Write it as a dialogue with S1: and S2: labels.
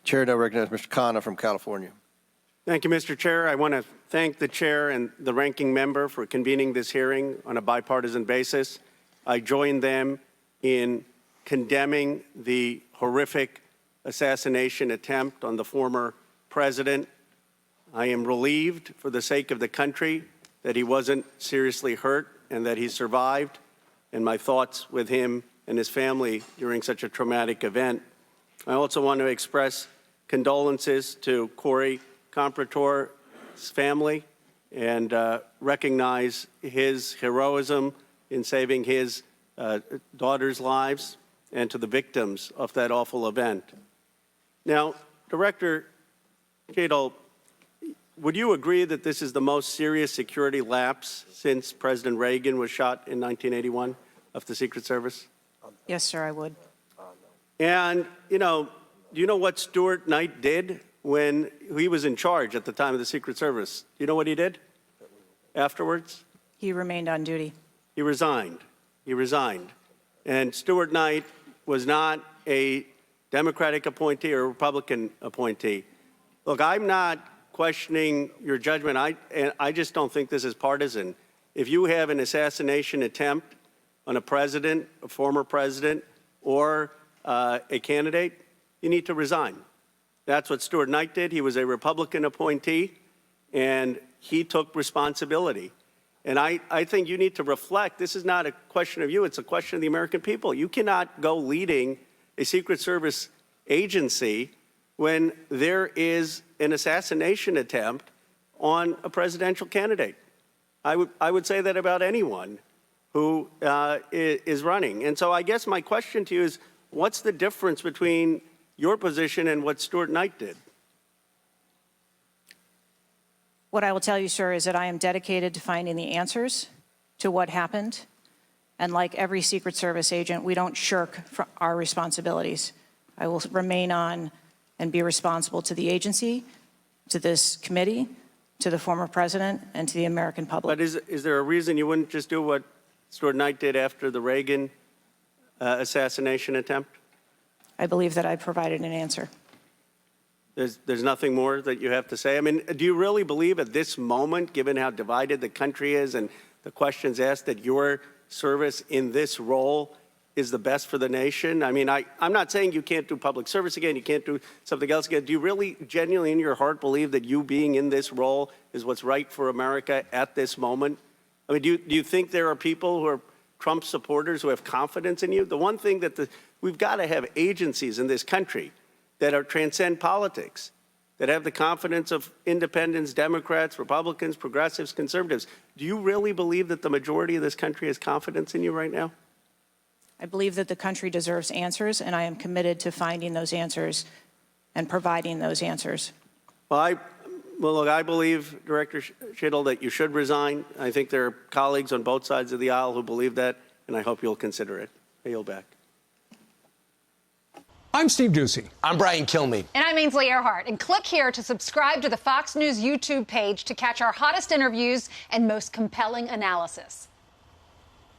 S1: Chair now recognizes Mr. Khanna from California.
S2: Thank you, Mr. Chair. I want to thank the chair and the ranking member for convening this hearing on a bipartisan basis. I join them in condemning the horrific assassination attempt on the former president. I am relieved for the sake of the country that he wasn't seriously hurt and that he survived, and my thoughts with him and his family during such a traumatic event. I also want to express condolences to Corey Comprator's family and recognize his heroism in saving his daughter's lives, and to the victims of that awful event. Now, Director Cheatle, would you agree that this is the most serious security lapse since President Reagan was shot in 1981 of the Secret Service?
S3: Yes, sir, I would.
S2: And, do you know what Stuart Knight did when he was in charge at the time of the Secret Service? Do you know what he did afterwards?
S3: He remained on duty.
S2: He resigned. He resigned. And Stuart Knight was not a Democratic appointee or a Republican appointee. Look, I'm not questioning your judgment. I just don't think this is partisan. If you have an assassination attempt on a president, a former president, or a candidate, you need to resign. That's what Stuart Knight did. He was a Republican appointee, and he took responsibility. And I think you need to reflect. This is not a question of you. It's a question of the American people. You cannot go leading a Secret Service agency when there is an assassination attempt on a presidential candidate. I would say that about anyone who is running. And so I guess my question to you is, what's the difference between your position and what Stuart Knight did?
S3: What I will tell you, sir, is that I am dedicated to finding the answers to what happened. And like every Secret Service agent, we don't shirk our responsibilities. I will remain on and be responsible to the agency, to this committee, to the former president, and to the American public.
S2: But is there a reason you wouldn't just do what Stuart Knight did after the Reagan assassination attempt?
S3: I believe that I provided an answer.
S2: There's nothing more that you have to say? I mean, do you really believe at this moment, given how divided the country is and the questions asked, that your service in this role is the best for the nation? I mean, I'm not saying you can't do public service again, you can't do something else again. Do you really genuinely in your heart believe that you being in this role is what's right for America at this moment? I mean, do you think there are people who are Trump supporters who have confidence in you? The one thing that we've got to have agencies in this country that transcend politics, that have the confidence of independents, Democrats, Republicans, progressives, conservatives. Do you really believe that the majority of this country has confidence in you right now?
S3: I believe that the country deserves answers, and I am committed to finding those answers and providing those answers.
S2: Well, look, I believe, Director Cheatle, that you should resign. I think there are colleagues on both sides of the aisle who believe that, and I hope you'll consider it. I yield back.
S4: I'm Steve Doocy.
S5: I'm Brian Kilmeade.
S6: And I'm Ainsley Earhart. And click here to subscribe to the Fox News YouTube page to catch our hottest interviews and most compelling analysis.